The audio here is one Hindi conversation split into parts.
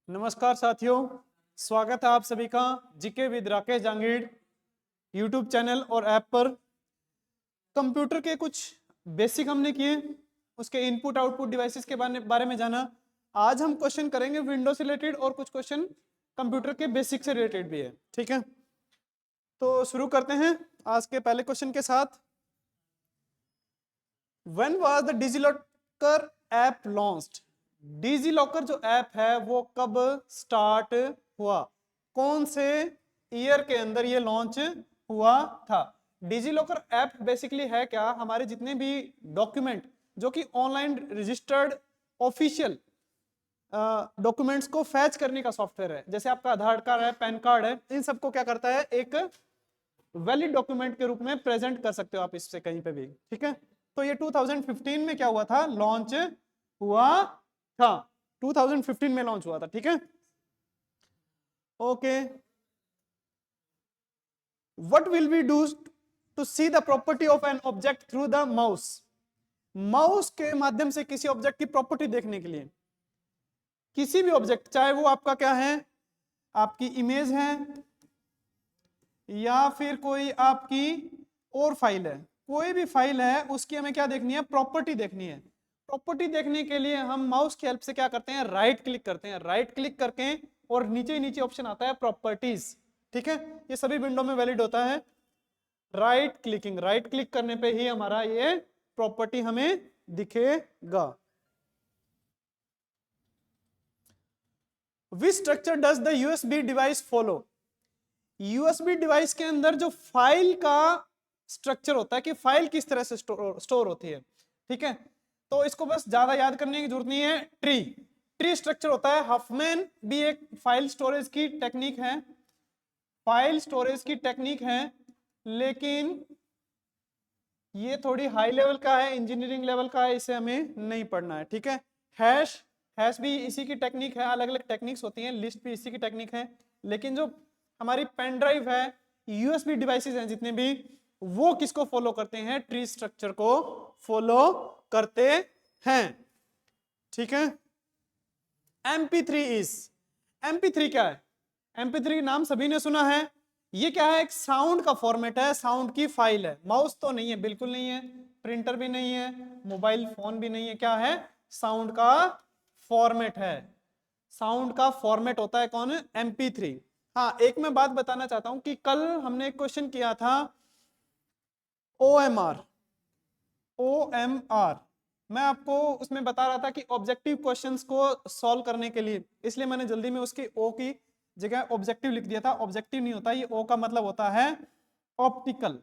नमस्कार साथियों, स्वागत है आप सभी का GK with Rakesh Jangid YouTube channel और ऐप पर। कंप्यूटर के कुछ बेसिक हमने किए, उसके इनपुट आउटपुट डिवाइसेस के बारे में जाना। आज हम क्वेश्चन करेंगे विंडोज से रिलेटेड और कुछ क्वेश्चन कंप्यूटर के बेसिक से रिलेटेड भी है, ठीक है। तो शुरू करते हैं आज के पहले क्वेश्चन के साथ। When was the DigiLocker app launched? DigiLocker जो ऐप है वो कब स्टार्ट हुआ, कौन से ईयर के अंदर ये लॉन्च हुआ था? डिजिलॉकर ऐप बेसिकली है क्या, हमारे जितने भी डॉक्यूमेंट जो कि ऑनलाइन रजिस्टर्ड ऑफिशियल डॉक्यूमेंट्स को फैच करने का सॉफ्टवेयर है। जैसे आपका आधार कार्ड है, पैन कार्ड है, इन सबको क्या करता है, एक वैलिड डॉक्यूमेंट के रूप में प्रेजेंट कर सकते हो आप इससे कहीं पे भी, ठीक है। तो ये 2015 में क्या हुआ था, लॉन्च हुआ था। 2015 में लॉन्च हुआ था, ठीक है। Okay, what will we do to see the property of an object through the mouse? Mouse के माध्यम से किसी ऑब्जेक्ट की प्रॉपर्टी देखने के लिए, किसी भी ऑब्जेक्ट, चाहे वो आपका क्या है, आपकी इमेज है या फिर कोई आपकी और फाइल है, कोई भी फाइल है उसकी हमें क्या देखनी है, प्रॉपर्टी देखनी है। प्रॉपर्टी देखने के लिए हम माउस की हेल्प से क्या करते हैं, राइट क्लिक करते हैं। राइट क्लिक करके और नीचे ही नीचे ऑप्शन आता है प्रॉपर्टीज, ठीक है। ये सभी विंडो में वैलिड होता है। राइट क्लिकिंग, राइट क्लिक करने पे ही हमारा ये प्रॉपर्टी हमें दिखेगा। Which structure does the USB device follow? USB device के अंदर जो फाइल का स्ट्रक्चर होता है कि फाइल किस तरह से स्टोर होती है, ठीक है। तो इसको बस ज्यादा याद करने की जरूरत नहीं है। ट्री स्ट्रक्चर होता है। हफमैन भी एक फाइल स्टोरेज की टेक्निक है, फाइल स्टोरेज की टेक्निक है, लेकिन ये थोड़ी हाई लेवल का है, इंजीनियरिंग लेवल का है, इसे हमें नहीं पढ़ना है, ठीक है। हैश भी इसी की टेक्निक है, अलग अलग टेक्निक्स होती हैं। लिस्ट भी इसी की टेक्निक है, लेकिन जो हमारी पेन ड्राइव है, यूएसबी डिवाइसेस हैं जितने भी, वो किसको फॉलो करते हैं, ट्री स्ट्रक्चर को फॉलो करते हैं, ठीक है। MP3 इज, MP3 क्या है? MP3 नाम सभी ने सुना है। ये क्या है, एक साउंड का फॉर्मेट है, साउंड की फाइल है। माउस तो नहीं है, बिल्कुल नहीं है, प्रिंटर भी नहीं है, मोबाइल फोन भी नहीं है। क्या है, साउंड का फॉर्मेट है। साउंड का फॉर्मेट होता है कौन, MP3। हाँ, एक मैं बात बताना चाहता हूं कि कल हमने एक क्वेश्चन किया था OMR। मैं आपको उसमें बता रहा था कि ऑब्जेक्टिव क्वेश्चंस को सॉल्व करने के लिए, इसलिए मैंने जल्दी में उसकी O की जगह ऑब्जेक्टिव लिख दिया था। ऑब्जेक्टिव नहीं होता, ये O का मतलब होता है ऑप्टिकल।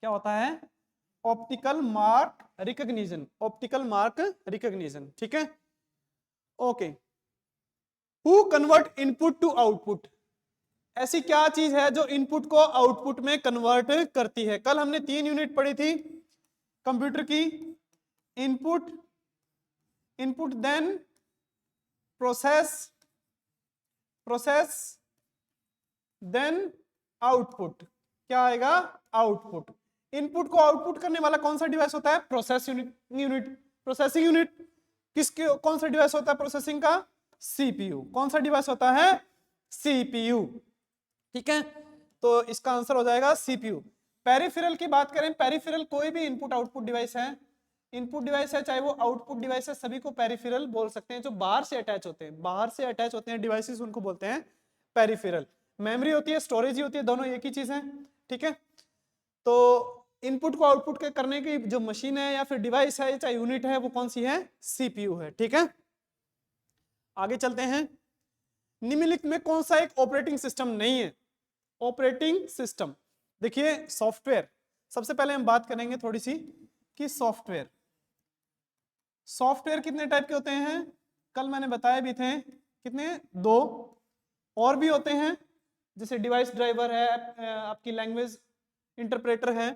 क्या होता है, optical mark recognition, optical mark recognition, ठीक है। Okay, who convert input to output? ऐसी क्या चीज है जो इनपुट को आउटपुट में कन्वर्ट करती है? कल हमने 3 यूनिट पढ़ी थी कंप्यूटर की। Input, input then process, process then output. क्या आएगा, आउटपुट। इनपुट को आउटपुट करने वाला कौन सा डिवाइस होता है, प्रोसेस यूनिट, प्रोसेसिंग यूनिट। किसके, कौन सा डिवाइस होता है प्रोसेसिंग का, CPU। कौन सा डिवाइस होता है, CPU, ठीक है। तो इसका आंसर हो जाएगा CPU। पेरिफेरल की बात करें, पेरिफेरल कोई भी इनपुट आउटपुट डिवाइस है, इनपुट डिवाइस है चाहे वो आउटपुट डिवाइस है, सभी को पेरिफेरल बोल सकते हैं। जो बाहर से अटैच होते हैं, बाहर से अटैच होते हैं डिवाइसेस, उनको बोलते हैं पेरिफेरल। मेमोरी होती है, स्टोरेज ही होती है, दोनों एक ही चीज है, ठीक है। तो इनपुट को आउटपुट के करने की जो मशीन है या फिर डिवाइस है चाहे यूनिट है, वो कौन सी है, CPU है, ठीक है। आगे चलते हैं। निम्नलिखित में कौन सा एक ऑपरेटिंग सिस्टम नहीं है? ऑपरेटिंग सिस्टम, देखिए सॉफ्टवेयर, सबसे पहले हम बात करेंगे थोड़ी सी कि सॉफ्टवेयर, सॉफ्टवेयर कितने टाइप के होते हैं? कल मैंने बताए भी थे, कितने, 2 और भी होते हैं, जैसे डिवाइस ड्राइवर है, आपकी लैंग्वेज इंटरप्रेटर है।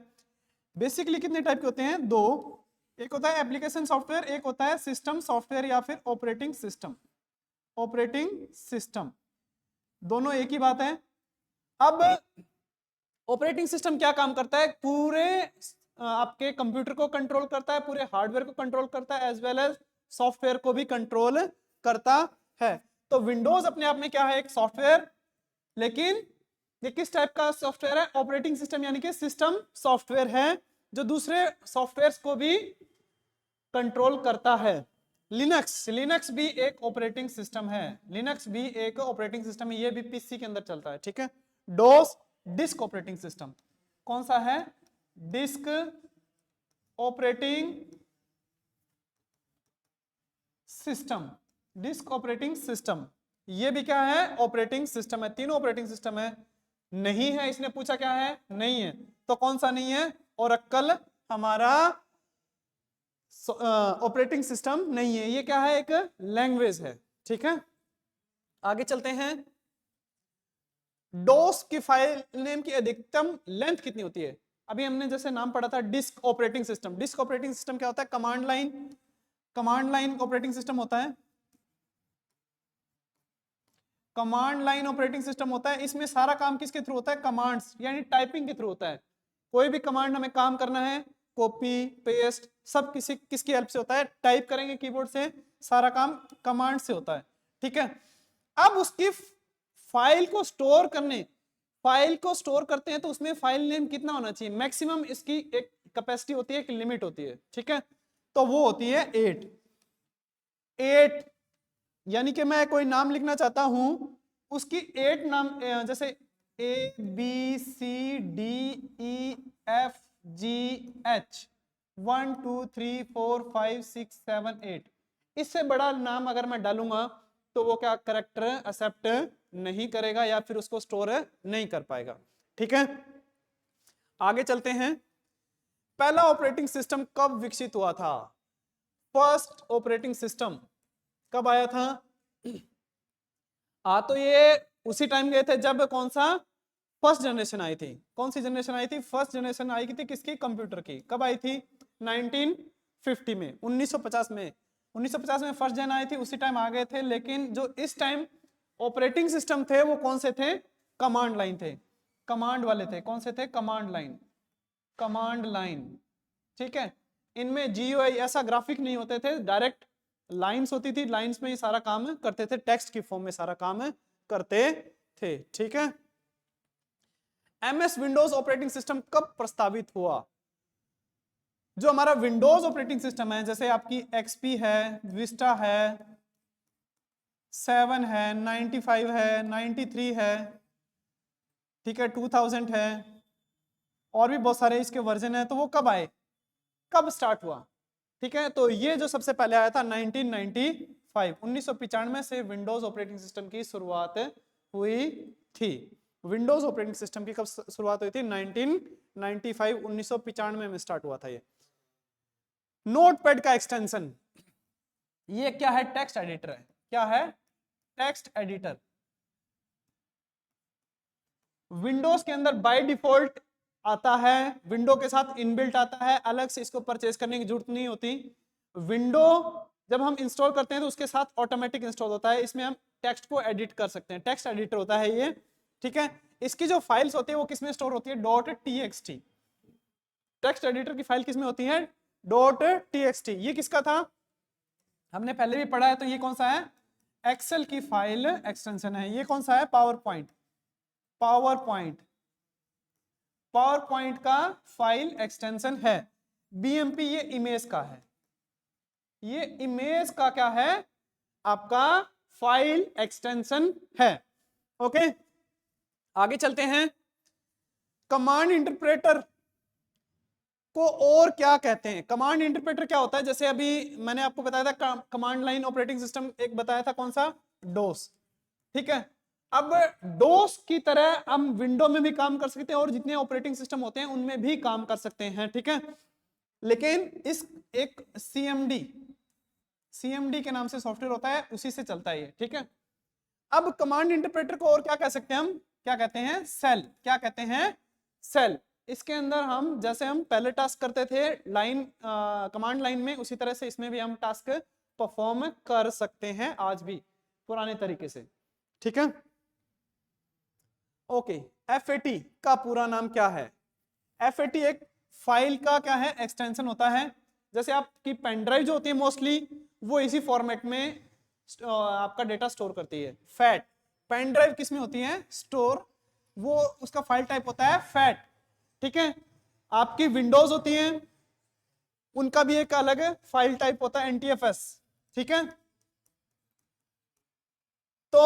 बेसिकली कितने टाइप के होते हैं, 2। एक होता है एप्लीकेशन सॉफ्टवेयर, एक होता है सिस्टम सॉफ्टवेयर या फिर ऑपरेटिंग सिस्टम। ऑपरेटिंग सिस्टम, दोनों एक ही बात है। अब ऑपरेटिंग सिस्टम क्या काम करता है, पूरे आपके कंप्यूटर को कंट्रोल करता है, पूरे हार्डवेयर को कंट्रोल करता है, एज वेल एज सॉफ्टवेयर को भी कंट्रोल करता है। तो विंडोज अपने आप में क्या है, एक सॉफ्टवेयर, लेकिन ये किस टाइप का सॉफ्टवेयर है, ऑपरेटिंग सिस्टम यानी कि सिस्टम सॉफ्टवेयर है जो दूसरे सॉफ्टवेयर्स को भी कंट्रोल करता है। लिनक्स भी एक ऑपरेटिंग सिस्टम है, लिनक्स भी एक ऑपरेटिंग सिस्टम है, ये भी पीसी के अंदर चलता है, ठीक है। डोस डिस्क ऑपरेटिंग सिस्टम, कौन सा है, disk operating system, disk operating system, ये भी क्या है, ऑपरेटिंग सिस्टम है। तीनों ऑपरेटिंग सिस्टम है। नहीं है, इसने पूछा क्या है, नहीं है, तो कौन सा नहीं है, ओरेकल हमारा ऑपरेटिंग सिस्टम नहीं है, ये क्या है, एक लैंग्वेज है, ठीक है। आगे चलते हैं। डोस की फाइल नेम की अधिकतम लेंथ कितनी होती है। अभी हमने जैसे नाम पढ़ा था disk operating system, disk operating system क्या होता है, command line, command line operating system होता है, कमांड लाइन ऑपरेटिंग सिस्टम होता है। इसमें सारा काम किसके थ्रू होता है, कमांड्स यानी टाइपिंग के थ्रू होता है। कोई भी कमांड हमें काम करना है, कॉपी पेस्ट सब किसकी हेल्प से होता है, टाइप करेंगे कीबोर्ड से, सारा काम कमांड से होता है, ठीक है। अब उसकी फाइल को स्टोर करने, फाइल को स्टोर करते हैं तो उसमें फाइल नेम कितना होना चाहिए, मैक्सिमम इसकी एक कैपेसिटी होती है, एक लिमिट होती है, ठीक है। तो वो होती है 8 यानी कि मैं कोई नाम लिखना चाहता हूं, उसकी 8 नाम, जैसे ABCDEFGH 1 2 3 4 5 6 7 8, इससे बड़ा नाम अगर मैं डालूंगा तो वो क्या करेक्टर एक्सेप्ट नहीं करेगा या फिर उसको स्टोर नहीं कर पाएगा, ठीक है। आगे चलते हैं। पहला ऑपरेटिंग सिस्टम कब विकसित हुआ था, फर्स्ट ऑपरेटिंग सिस्टम कब आया था। तो ये उसी टाइम गए थे जब कौन सा फर्स्ट जनरेशन आई थी, कौन सी जनरेशन आई थी, फर्स्ट जनरेशन आई थी किसकी, कंप्यूटर की, कब आई थी 1950 में, 1950 में, 1950 में फर्स्ट जन आई थी, उसी टाइम आ गए थे। लेकिन जो इस टाइम ऑपरेटिंग सिस्टम थे वो कौन से थे, कमांड लाइन थे, कमांड वाले थे, कौन से थे, कमांड लाइन, कमांड लाइन, ठीक है। इनमें GUI ऐसा ग्राफिक नहीं होते थे, डायरेक्ट लाइंस होती थी, लाइंस में ही सारा काम करते थे, टेक्स्ट की फॉर्म में सारा काम करते थे, ठीक है। MS विंडोज ऑपरेटिंग सिस्टम कब प्रस्तावित हुआ। जो हमारा विंडोज ऑपरेटिंग सिस्टम है, जैसे आपकी XP है, विस्टा है, 7 है, 95 है, 93 है, ठीक है, 2000 है, और भी बहुत सारे इसके वर्जन है। तो वो कब आए, कब स्टार्ट हुआ, ठीक है। तो ये जो सबसे पहले आया था 1995, 1995 से विंडोज ऑपरेटिंग सिस्टम की शुरुआत हुई थी। विंडोज ऑपरेटिंग सिस्टम की कब शुरुआत हुई थी, 1995, 1995 में स्टार्ट हुआ था ये। नोटपैड का एक्सटेंशन, ये क्या है, टेक्स्ट एडिटर है, क्या है, टेक्स्ट एडिटर। विंडोज के अंदर बाय डिफॉल्ट आता है, विंडो के साथ इनबिल्ट आता है, अलग से इसको परचेज करने की जरूरत नहीं होती। विंडो जब हम इंस्टॉल करते हैं तो उसके साथ ऑटोमेटिक इंस्टॉल होता है, इसमें हम टेक्स्ट को एडिट कर सकते हैं, टेक्स्ट एडिटर होता है ये, ठीक है। इसकी जो फाइल्स होती है वो किसमें स्टोर होती है, .txt। टेक्स्ट एडिटर की फाइल किसमें होती है, .txt। ये किसका था, हमने पहले भी पढ़ा है, तो ये कौन सा है, एक्सेल की फाइल एक्सटेंशन है। ये कौन सा है, power point, power point, power point का फाइल एक्सटेंशन है। BMP ये इमेज का है, ये इमेज का क्या है, आपका फाइल एक्सटेंशन है, ओके। आगे चलते हैं। कमांड इंटरप्रेटर को और क्या कहते हैं, कमांड इंटरप्रेटर क्या होता है, जैसे अभी मैंने आपको बताया था कमांड लाइन ऑपरेटिंग सिस्टम, एक बताया था कौन सा, डोस, ठीक है। अब डोस की तरह हम विंडो में भी काम कर सकते हैं और जितने ऑपरेटिंग सिस्टम होते हैं उनमें भी काम कर सकते हैं, ठीक है। लेकिन इस एक CMD के नाम से सॉफ्टवेयर होता है, उसी से चलता है ये, ठीक है। अब कमांड इंटरप्रेटर को और क्या कह सकते हैं हम, क्या कहते हैं, सेल, क्या कहते हैं, सेल। इसके अंदर हम जैसे हम पहले टास्क करते थे लाइन, कमांड लाइन में, उसी तरह से इसमें भी हम टास्क परफॉर्म कर सकते हैं आज भी पुराने तरीके से, ठीक है। ओके, FAT का पूरा नाम क्या है। FAT एक फाइल का क्या है, एक्सटेंशन होता है। जैसे आपकी पेन ड्राइव जो होती है मोस्टली वो इसी फॉर्मेट में आपका डेटा स्टोर करती है। फैट, पेन ड्राइव किस में होती है? स्टोर, वो उसका फाइल टाइप होता है फैट। ठीक है, आपकी विंडोज होती हैं, उनका भी एक अलग फाइल टाइप होता है NTFS। ठीक है, तो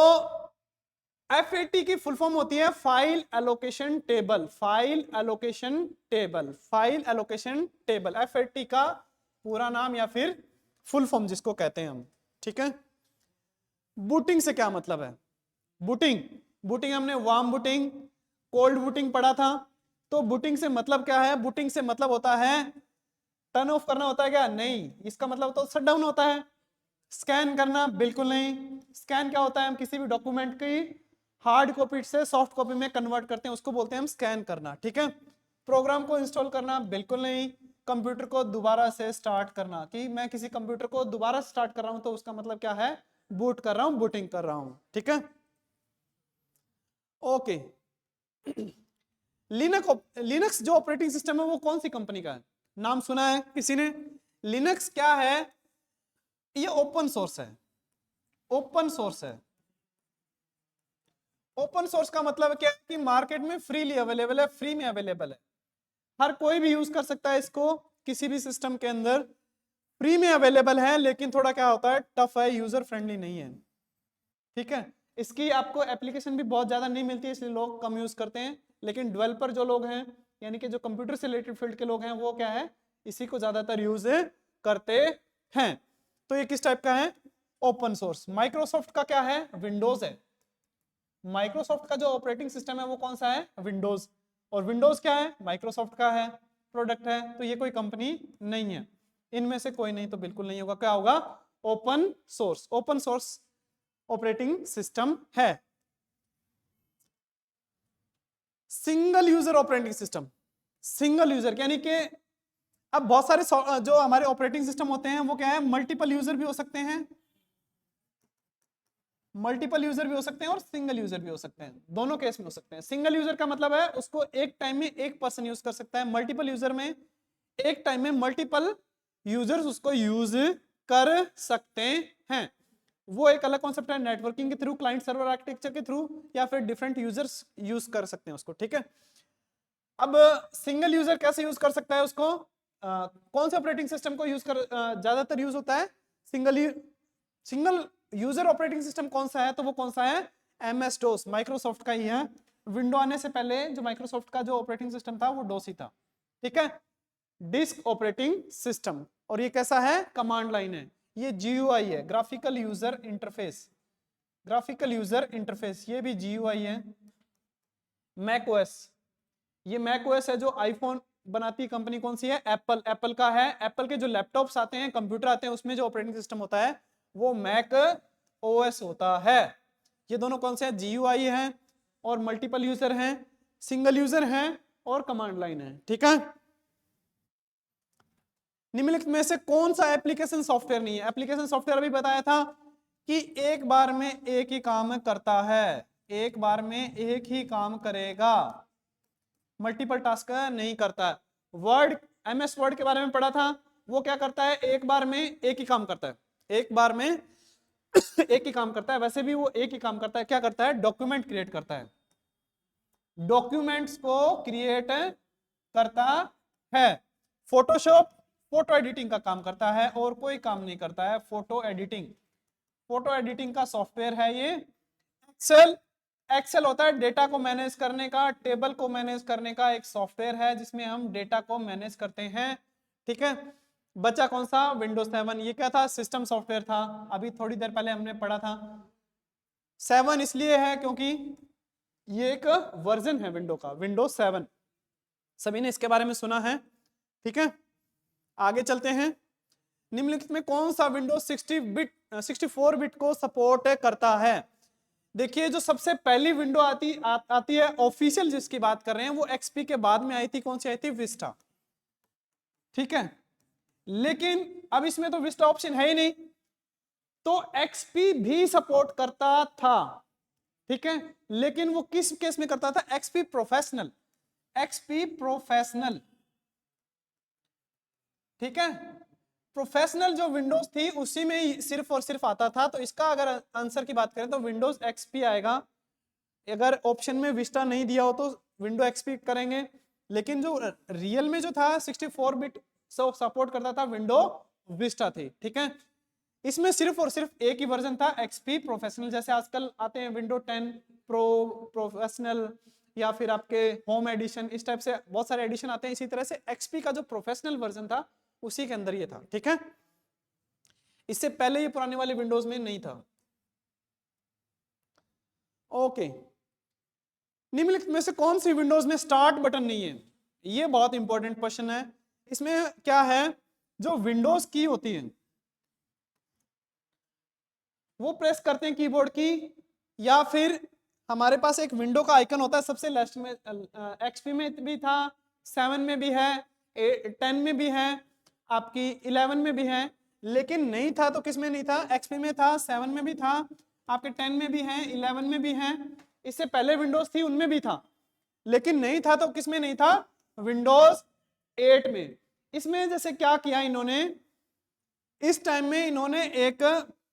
FAT की फुल फॉर्म होती है file allocation table. File allocation table, file allocation table, FAT का पूरा नाम या फिर फुल फॉर्म जिसको कहते हैं हम। ठीक है, बूटिंग से क्या मतलब है? बूटिंग, बूटिंग हमने वार्म बूटिंग, कोल्ड बूटिंग पढ़ा था। तो बूटिंग से मतलब क्या है? बूटिंग से मतलब होता है टर्न ऑफ करना होता है क्या? नहीं, इसका मतलब तो शट डाउन होता है। स्कैन करना? बिल्कुल नहीं। स्कैन क्या होता है? हम किसी भी डॉक्यूमेंट की हार्ड कॉपी से सॉफ्ट कॉपी में कन्वर्ट करते हैं, उसको बोलते हैं हम स्कैन करना। ठीक है, प्रोग्राम को इंस्टॉल करना? बिल्कुल नहीं। कंप्यूटर को दोबारा से स्टार्ट करना, कि मैं किसी कंप्यूटर को दोबारा स्टार्ट कर रहा हूं तो उसका मतलब क्या है? बूट कर रहा हूं, बूटिंग कर रहा हूं। ठीक है, ओके। लिनक्स जो ऑपरेटिंग सिस्टम है वो कौन सी कंपनी का है? नाम सुना है किसी ने? लिनक्स क्या है? ये ओपन सोर्स है। ओपन सोर्स है। ओपन सोर्स का मतलब क्या है? कि मार्केट में फ्रीली अवेलेबल है, फ्री में अवेलेबल है, हर कोई भी यूज कर सकता है इसको किसी भी सिस्टम के अंदर, फ्री में अवेलेबल है। लेकिन थोड़ा क्या होता है, टफ है, यूजर फ्रेंडली नहीं है। ठीक है, इसकी आपको एप्लीकेशन भी बहुत ज्यादा नहीं मिलती है, इसलिए लोग कम यूज करते हैं। लेकिन डेवलपर जो लोग हैं, यानी कि जो कंप्यूटर से रिलेटेड फील्ड के लोग हैं, वो क्या है, इसी को ज्यादातर यूज करते हैं। तो ये किस टाइप का है? Open source. माइक्रोसॉफ्ट का क्या है? विंडोज है। माइक्रोसॉफ्ट का जो ऑपरेटिंग सिस्टम है वो कौन सा है? विंडोज। और विंडोज क्या है? माइक्रोसॉफ्ट का है, प्रोडक्ट है। तो ये कोई कंपनी नहीं है, इनमें से कोई नहीं तो बिल्कुल नहीं होगा। क्या होगा? Open source. Open source operating system है। Single user operating system, single user यानी कि अब बहुत सारे जो हमारे ऑपरेटिंग सिस्टम होते हैं वो क्या है? मल्टीपल यूजर भी हो सकते हैं, मल्टीपल यूजर भी हो सकते हैं और सिंगल यूजर भी हो सकते हैं, दोनों केस में हो सकते हैं। सिंगल यूजर का मतलब है उसको एक टाइम में एक पर्सन यूज कर सकता है। मल्टीपल यूजर में एक टाइम में मल्टीपल यूजर्स उसको यूज कर सकते हैं। वो एक अलग कॉन्सेप्ट है, नेटवर्किंग के थ्रू, क्लाइंट सर्वर आर्किटेक्चर के थ्रू, या फिर डिफरेंट यूजर्स यूज कर सकते हैं उसको। ठीक है, अब सिंगल यूजर कैसे यूज कर सकता है उसको? कौन से ऑपरेटिंग सिस्टम को यूज कर ज्यादातर यूज होता है? सिंगल यूजर ऑपरेटिंग सिस्टम कौन सा है? तो वो कौन सा है? MS DOS, माइक्रोसॉफ्ट का ही है। विंडो आने से पहले जो माइक्रोसॉफ्ट का जो ऑपरेटिंग सिस्टम था वो DOS ही था। ठीक है, डिस्क ऑपरेटिंग सिस्टम। और ये कैसा है? कमांड लाइन है। ये GUI है, graphical user interface, graphical user interface, ये भी GUI है। मैक OS, ये मैक OS है जो आईफोन बनाती कंपनी कौन सी है? एप्पल, एप्पल का है। एप्पल के जो लैपटॉप्स आते हैं, कंप्यूटर आते हैं, उसमें जो ऑपरेटिंग सिस्टम होता है वो मैक OS होता है। ये दोनों कौन से हैं? GUI हैं और मल्टीपल यूजर हैं, सिंगल यूजर हैं और कमांड लाइन है। ठीक है, निम्नलिखित में से कौन सा एप्लीकेशन सॉफ्टवेयर नहीं है? एप्लीकेशन सॉफ्टवेयर अभी बताया था कि एक बार में एक ही काम करता है, एक बार में एक ही काम करेगा, मल्टीपल टास्क नहीं करता। वर्ड, MS वर्ड के बारे में पढ़ा था, वो क्या करता है? एक बार में एक ही काम करता है, एक बार में एक ही काम करता है। वैसे भी वो एक ही काम करता है, क्या करता है? डॉक्यूमेंट क्रिएट करता है, डॉक्यूमेंट्स को क्रिएट करता है। फोटोशॉप फोटो एडिटिंग का काम करता है और कोई काम नहीं करता है फोटो एडिटिंग, फोटो एडिटिंग का सॉफ्टवेयर है ये। एक्सेल, एक्सेल होता है डेटा को मैनेज करने का, टेबल को मैनेज करने का एक सॉफ्टवेयर है जिसमें हम डेटा को मैनेज करते हैं। ठीक है, बचा कौन सा? विंडोज 7। ये क्या था? सिस्टम सॉफ्टवेयर था, अभी थोड़ी देर पहले हमने पढ़ा था। 7 इसलिए है क्योंकि ये एक वर्जन है विंडो का, विंडोज 7, सभी ने इसके बारे में सुना है। ठीक है, आगे चलते हैं। निम्नलिखित में कौन सा विंडोज 64 बिट को सपोर्ट करता है? देखिए, जो सबसे पहली विंडो आती है ऑफिशियल जिसकी बात कर रहे हैं, वो XP के बाद में आई थी। कौन सी आई थी? विस्टा। ठीक है, लेकिन अब इसमें तो विस्टा ऑप्शन है ही नहीं, तो XP भी सपोर्ट करता था। ठीक है, लेकिन वो किस केस में करता था? XP professional, XP professional. ठीक है, प्रोफेशनल जो विंडोज थी उसी में ही सिर्फ और सिर्फ आता था। तो इसका अगर आंसर की बात करें तो विंडोज एक्सपी आएगा। अगर ऑप्शन में विस्टा नहीं दिया हो तो विंडो एक्सपी करेंगे, लेकिन जो रियल में जो था 64 बिट सपोर्ट करता था विंडो विस्टा थी। ठीक है, इसमें सिर्फ और सिर्फ एक ही वर्जन था एक्सपी प्रोफेशनल। जैसे आजकल आते हैं विंडो 10 प्रो, प्रोफेशनल, या फिर आपके होम एडिशन, इस टाइप से बहुत सारे एडिशन आते हैं। इसी तरह से एक्सपी का जो प्रोफेशनल वर्जन था उसी के अंदर ये था। ठीक है, इससे पहले ये पुराने वाले विंडोज में नहीं था। ओके, निम्नलिखित में से कौन सी विंडोज में स्टार्ट बटन नहीं है? ये बहुत इंपॉर्टेंट क्वेश्चन है। इसमें क्या है, जो विंडोज की होती है वो प्रेस करते हैं कीबोर्ड की, या फिर हमारे पास एक विंडो का आइकन होता है सबसे लास्ट में। एक्सपी में भी था, 7 में भी है, 10 में भी है, आपकी 11 में भी है। लेकिन नहीं था तो किस में नहीं था? एक्सपी में था, 7 में भी था, आपके 10 में भी है, 11 में भी है। इससे पहले विंडोज थी उनमें भी था, लेकिन नहीं था तो किस में नहीं था? विंडोज 8 में। इसमें जैसे क्या किया इन्होंने, इस टाइम में इन्होंने एक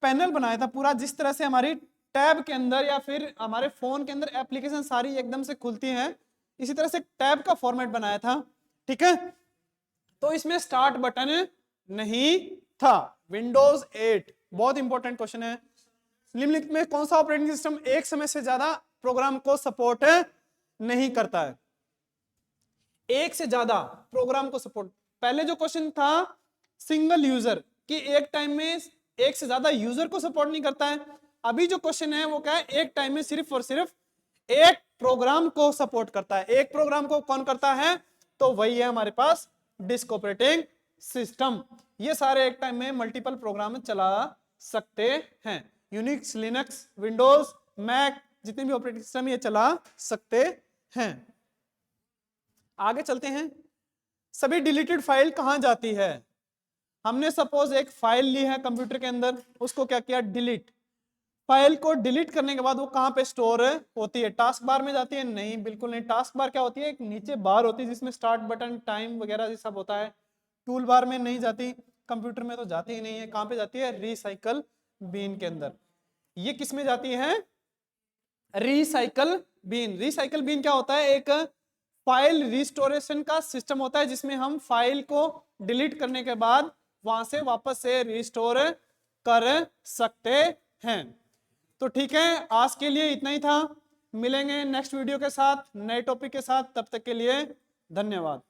पैनल बनाया था पूरा, जिस तरह से हमारी टैब के अंदर या फिर हमारे फोन के अंदर एप्लीकेशन सारी एकदम से खुलती हैं, इसी तरह से टैब का फॉर्मेट बनाया था। ठीक है, तो इसमें स्टार्ट बटन नहीं था। विंडोज 8 बहुत इंपॉर्टेंट क्वेश्चन है। निम्नलिखित में कौन सा ऑपरेटिंग सिस्टम एक समय से ज्यादा प्रोग्राम को सपोर्ट नहीं करता है? एक से ज्यादा प्रोग्राम को सपोर्ट, पहले जो क्वेश्चन था सिंगल यूजर कि एक टाइम में एक से ज्यादा यूजर को सपोर्ट नहीं करता है। अभी जो क्वेश्चन है वो क्या है, एक टाइम में सिर्फ और सिर्फ एक प्रोग्राम को सपोर्ट करता है। एक प्रोग्राम को कौन करता है? तो वही है हमारे पास डिस्क ऑपरेटिंग सिस्टम। ये सारे एक टाइम में मल्टीपल प्रोग्राम चला सकते हैं। यूनिक्स, लिनक्स, विंडोज, मैक, जितने भी ऑपरेटिंग सिस्टम ये चला सकते हैं। आगे चलते हैं। सभी डिलीटेड फाइल कहां जाती है? हमने सपोज एक फाइल ली है कंप्यूटर के अंदर, उसको क्या किया? डिलीट। फाइल को डिलीट करने के बाद वो कहां पे स्टोर होती है? टास्क बार में जाती है? नहीं, बिल्कुल नहीं। टास्क बार क्या होती है? एक नीचे बार होती है जिसमें स्टार्ट बटन, टाइम वगैरह ये सब होता है। टूल बार में नहीं जाती, कंप्यूटर में तो जाती ही नहीं है। कहां पे जाती है? रिसाइकल बीन के अंदर। ये किस में जाती है? Recycle been. रिसाइकल बीन क्या होता है? एक फाइल रिस्टोरेशन का सिस्टम होता है जिसमें हम फाइल को डिलीट करने के बाद वहां से वापस से रिस्टोर कर सकते हैं। तो ठीक है, आज के लिए इतना ही था। मिलेंगे नेक्स्ट वीडियो के साथ, नए टॉपिक के साथ। तब तक के लिए धन्यवाद।